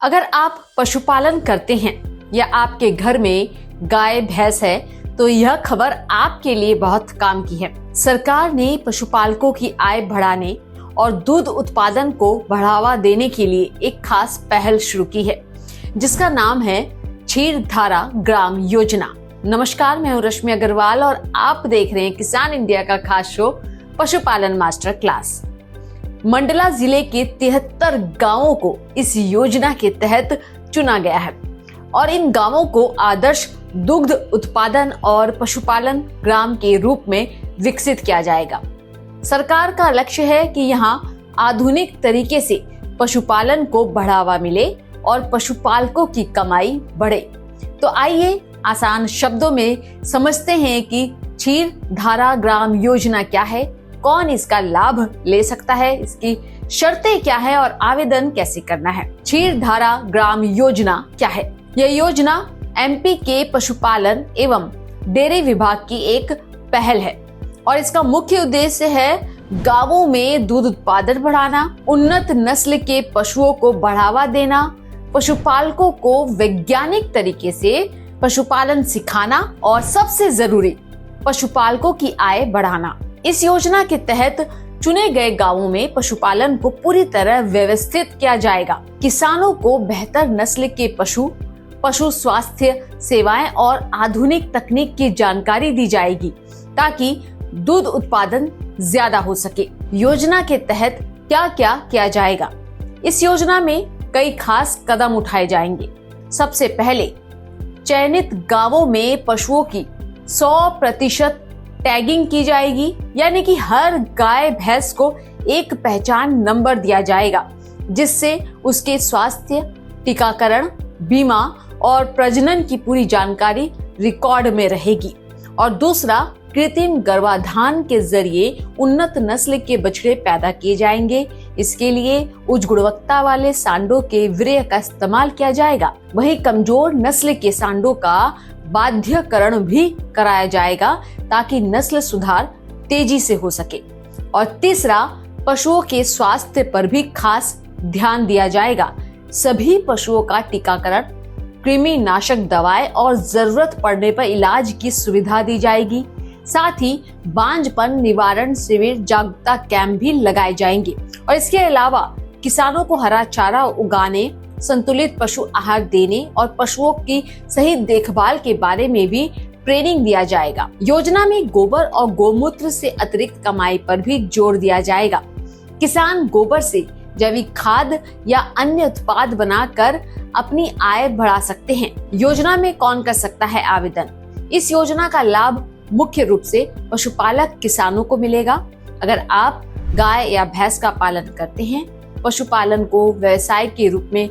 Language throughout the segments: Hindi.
अगर आप पशुपालन करते हैं या आपके घर में गाय भैंस है तो यह खबर आपके लिए बहुत काम की है। सरकार ने पशुपालकों की आय बढ़ाने और दूध उत्पादन को बढ़ावा देने के लिए एक खास पहल शुरू की है जिसका नाम है क्षीरधारा ग्राम योजना। नमस्कार, मैं हूं रश्मि अग्रवाल और आप देख रहे हैं किसान इंडिया का खास शो पशुपालन मास्टर क्लास। मंडला जिले के 73 गांवों को इस योजना के तहत चुना गया है और इन गांवों को आदर्श दुग्ध उत्पादन और पशुपालन ग्राम के रूप में विकसित किया जाएगा। सरकार का लक्ष्य है कि यहां आधुनिक तरीके से पशुपालन को बढ़ावा मिले और पशुपालकों की कमाई बढ़े। तो आइए आसान शब्दों में समझते हैं कि क्षीरधारा ग्राम योजना क्या है, कौन इसका लाभ ले सकता है, इसकी शर्तें क्या है और आवेदन कैसे करना है। क्षीरधारा ग्राम योजना क्या है? यह योजना एमपी के पशुपालन एवं डेयरी विभाग की एक पहल है और इसका मुख्य उद्देश्य है गांवों में दूध उत्पादन बढ़ाना, उन्नत नस्ल के पशुओं को बढ़ावा देना, पशुपालकों को वैज्ञानिक तरीके से पशुपालन सिखाना और सबसे जरूरी पशुपालकों की आय बढ़ाना। इस योजना के तहत चुने गए गांवों में पशुपालन को पूरी तरह व्यवस्थित किया जाएगा। किसानों को बेहतर नस्ल के पशु स्वास्थ्य सेवाएं और आधुनिक तकनीक की जानकारी दी जाएगी ताकि दूध उत्पादन ज्यादा हो सके। योजना के तहत क्या क्या किया जाएगा? इस योजना में कई खास कदम उठाए जाएंगे। सबसे पहले चयनित गांवों में पशुओं की 100% टैगिंग की जाएगी, यानी कि हर गाय भैंस को एक पहचान नंबर दिया जाएगा जिससे उसके स्वास्थ्य, टीकाकरण, बीमा और प्रजनन की पूरी जानकारी रिकॉर्ड में रहेगी। और दूसरा, कृत्रिम गर्भाधान के जरिए उन्नत नस्ल के बछड़े पैदा किए जाएंगे। इसके लिए उच्च गुणवत्ता वाले सांडों के वीर्य का इस्तेमाल किया जाएगा। वही कमजोर नस्ल के सांडों का बाध्यकरण भी कराया जाएगा ताकि नस्ल सुधार तेजी से हो सके। और तीसरा, पशुओं के स्वास्थ्य पर भी खास ध्यान दिया जाएगा। सभी पशुओं का टीकाकरण, कृमि नाशक दवाएं और जरूरत पड़ने पर इलाज की सुविधा दी जाएगी। साथ ही बांझपन निवारण शिविर, जागरूकता कैंप भी लगाए जाएंगे। और इसके अलावा किसानों को हरा चारा उगाने, संतुलित पशु आहार देने और पशुओं की सही देखभाल के बारे में भी ट्रेनिंग दिया जाएगा। योजना में गोबर और गोमूत्र से अतिरिक्त कमाई पर भी जोर दिया जाएगा। किसान गोबर से जैविक खाद या अन्य उत्पाद बनाकर अपनी आय बढ़ा सकते हैं। योजना में कौन कर सकता है आवेदन? इस योजना का लाभ मुख्य रूप से पशुपालक किसानों को मिलेगा। अगर आप गाय या भैंस का पालन करते हैं, पशुपालन को व्यवसाय के रूप में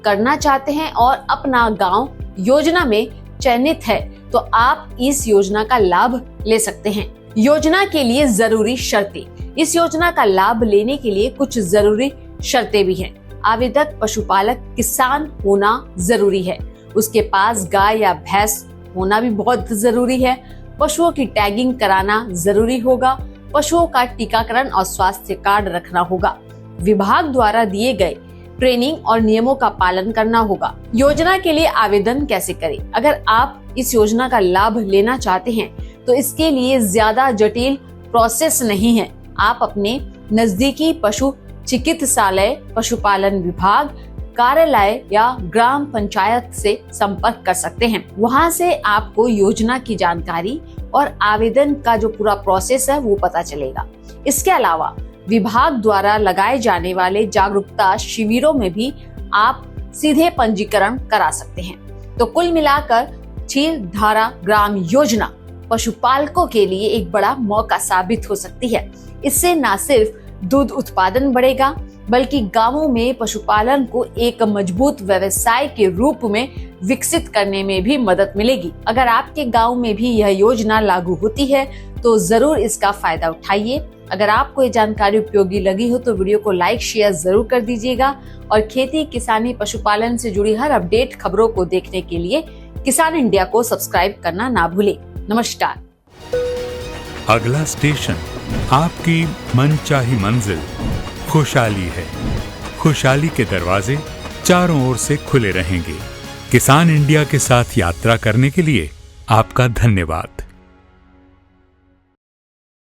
करना चाहते हैं और अपना गांव योजना में चयनित है तो आप इस योजना का लाभ ले सकते हैं। योजना के लिए जरूरी शर्तें। इस योजना का लाभ लेने के लिए कुछ जरूरी शर्तें भी हैं। आवेदक पशुपालक किसान होना जरूरी है। उसके पास गाय या भैंस होना भी बहुत जरूरी है। पशुओं की टैगिंग कराना जरूरी होगा। पशुओं का टीकाकरण और स्वास्थ्य कार्ड रखना होगा। विभाग द्वारा दिए गए ट्रेनिंग और नियमों का पालन करना होगा। योजना के लिए आवेदन कैसे करें? अगर आप इस योजना का लाभ लेना चाहते हैं तो इसके लिए ज्यादा जटिल प्रोसेस नहीं है। आप अपने नजदीकी पशु चिकित्सालय, पशुपालन विभाग, कार्यालय या ग्राम पंचायत से संपर्क कर सकते हैं। वहां से आपको योजना की जानकारी और आवेदन का जो पूरा प्रोसेस है वो पता चलेगा। इसके अलावा विभाग द्वारा लगाए जाने वाले जागरूकता शिविरों में भी आप सीधे पंजीकरण करा सकते हैं। तो कुल मिलाकर क्षीरधारा ग्राम योजना पशुपालकों के लिए एक बड़ा मौका साबित हो सकती है। इससे न सिर्फ दूध उत्पादन बढ़ेगा बल्कि गांवों में पशुपालन को एक मजबूत व्यवसाय के रूप में विकसित करने में भी मदद मिलेगी। अगर आपके गांव में भी यह योजना लागू होती है तो जरूर इसका फायदा उठाइए। अगर आपको ये जानकारी उपयोगी लगी हो तो वीडियो को लाइक शेयर जरूर कर दीजिएगा और खेती, किसानी, पशुपालन से जुड़ी हर अपडेट खबरों को देखने के लिए किसान इंडिया को सब्सक्राइब करना ना भूलें। नमस्कार। अगला स्टेशन आपकी मनचाही मंजिल खुशहाली है। खुशहाली के दरवाजे चारों ओर से खुले रहेंगे। किसान इंडिया के साथ यात्रा करने के लिए आपका धन्यवाद।